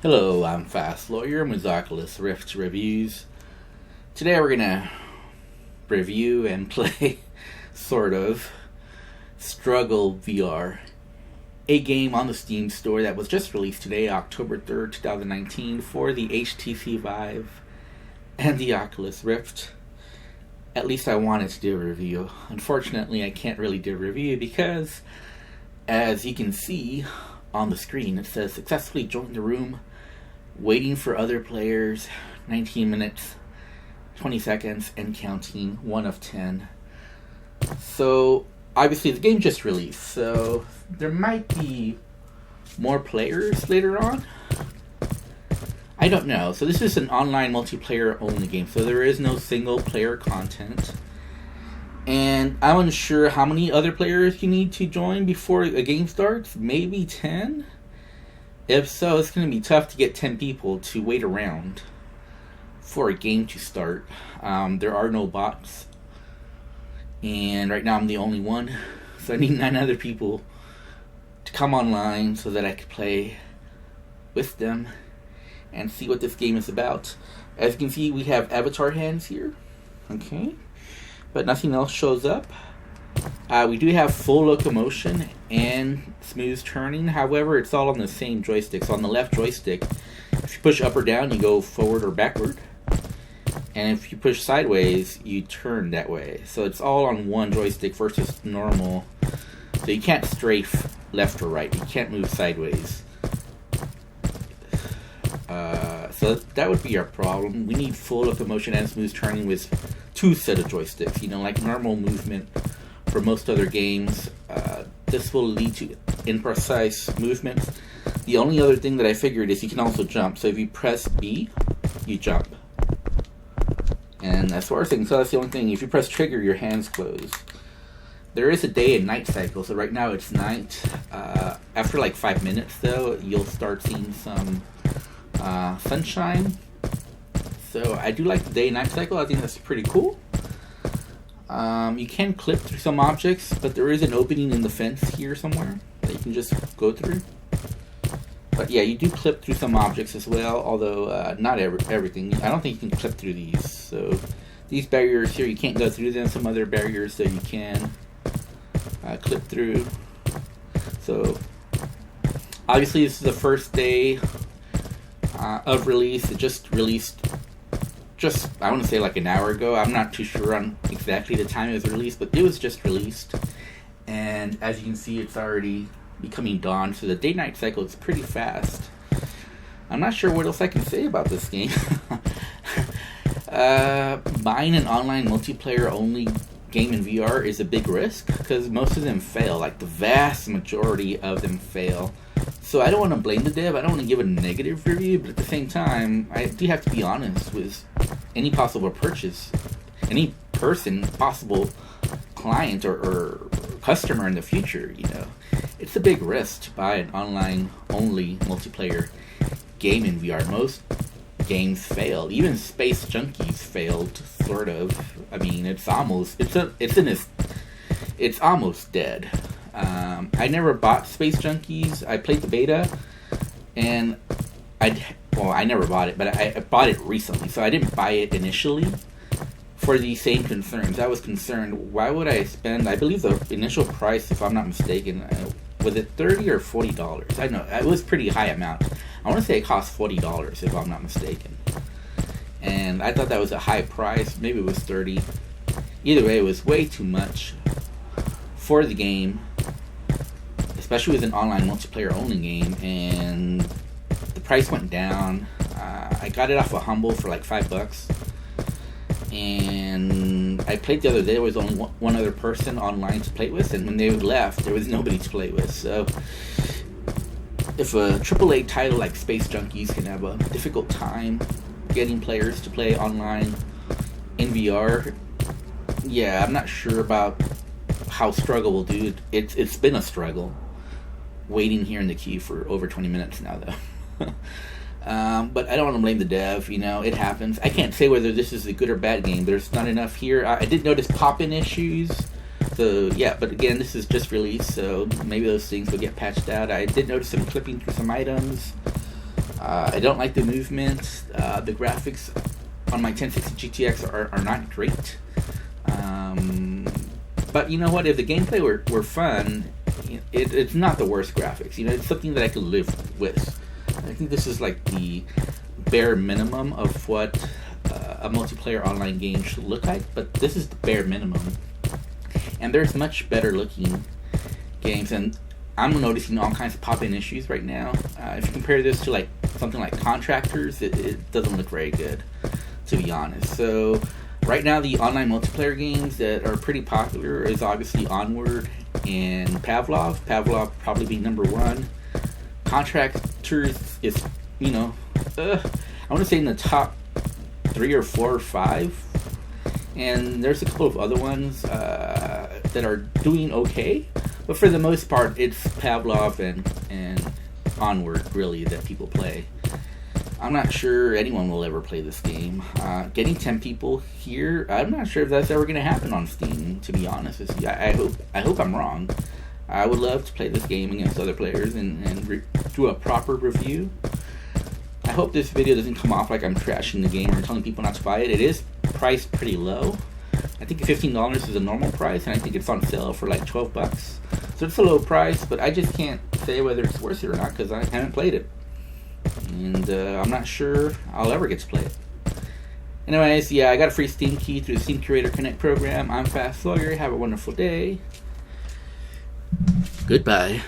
Hello, I'm Fast Lawyer with Oculus Rift Reviews. Today we're gonna review and play, sort of, Struggle VR, a game on the Steam store that was just released today, October 3rd, 2019, for the HTC Vive and the Oculus Rift. At least I wanted to do a review. Unfortunately, I can't really do a review because, as you can see on the screen, it says successfully joined the room, waiting for other players, 19 minutes, 20 seconds, and counting, 1 of 10. So, obviously the game just released, so there might be more players later on. I don't know. So this is an online multiplayer only game, so there is no single player content. And I'm unsure how many other players you need to join before a game starts. Maybe 10? If so, it's going to be tough to get 10 people to wait around for a game to start. There are no bots. And right now I'm the only one. So I need 9 other people to come online so that I can play with them and see what this game is about. As you can see, we have avatar hands here. Okay. But nothing else shows up. We do have full locomotion and smooth turning. However, it's all on the same joystick. So on the left joystick, if you push up or down, you go forward or backward. And if you push sideways, you turn that way. So it's all on one joystick versus normal. So you can't strafe left or right. You can't move sideways. So that would be our problem. We need full locomotion and smooth turning with 2 set of joysticks. You know, like normal movement for most other games. This will lead to imprecise movements. The only other thing that I figured is you can also jump. So if you press B, you jump. And as far as things, so that's the only thing. If you press trigger, your hands close. There is a day and night cycle. So right now it's night. After like 5 minutes, though, you'll start seeing some sunshine. So I do like the day and night cycle. I think that's pretty cool. You can clip through some objects, but there is an opening in the fence here somewhere that you can just go through. But yeah, you do clip through some objects as well, although not everything. I don't think you can clip through these. So these barriers here, you can't go through them. Some other barriers that you can clip through. So obviously this is the first day of release. It just released I want to say like an hour ago. I'm not too sure on exactly the time it was released, but it was just released. And as you can see, it's already becoming dawn, so the day-night cycle is pretty fast. I'm not sure what else I can say about this game. Buying an online multiplayer only game in VR is a big risk, because most of them fail. Like the vast majority of them fail. So I don't want to blame the dev. I don't want to give a negative review, but at the same time, I do have to be honest with any possible purchase, any possible client or customer in the future. You know, it's a big risk to buy an online only multiplayer game in VR. Most games fail. Even Space Junkies failed, sort of. I mean, it's almost dead. I never bought Space Junkies. I played the beta, and I never bought it, but I bought it recently, so I didn't buy it initially for the same concerns. I was concerned, why would I spend, I believe the initial price, if I'm not mistaken, was it $30 or $40? I know, it was a pretty high amount. I want to say it cost $40, if I'm not mistaken. And I thought that was a high price. Maybe it was $30. Either way, it was way too much for the game, especially with an online multiplayer only game, and the price went down. I got it off of Humble for like $5, and I played the other day. There was only one other person online to play with, and when they left, there was nobody to play with. So if a AAA title like Space Junkies can have a difficult time getting players to play online in VR, yeah, I'm not sure about how Struggle will do. It's been a struggle waiting here in the queue for over 20 minutes now, though. But I don't want to blame the dev. You know, it happens. I can't say whether this is a good or bad game. There's not enough here. I did notice pop-in issues. So, yeah, but again, this is just released, so maybe those things will get patched out. I did notice some clipping through some items. I don't like the movement. The graphics on my 1060 GTX are not great. But you know what? If the gameplay were fun, it's not the worst graphics. It's something that I could live with. I think this is like the bare minimum of what a multiplayer online game should look like. But this is the bare minimum. And there's much better looking games, and I'm noticing all kinds of pop-in issues right now. If you compare this to like something like Contractors, it doesn't look very good, to be honest. So right now, the online multiplayer games that are pretty popular is obviously Onward and Pavlov. Pavlov probably be number one. Contractors is, I want to say in the top 3 or 4 or 5. And there's a couple of other ones that are doing okay. But for the most part, it's Pavlov and Onward, really, that people play. I'm not sure anyone will ever play this game. Getting 10 people here, I'm not sure if that's ever going to happen on Steam, to be honest with you. I hope I'm wrong. I would love to play this game against other players and do a proper review. I hope this video doesn't come off like I'm trashing the game or telling people not to buy it. It is priced pretty low. I think $15 is a normal price, and I think it's on sale for like $12. So it's a low price, but I just can't say whether it's worth it or not because I haven't played it. And I'm not sure I'll ever get to play it. Anyways, yeah, I got a free Steam key through the Steam Curator Connect program. I'm Fast Lawyer. Have a wonderful day. Goodbye.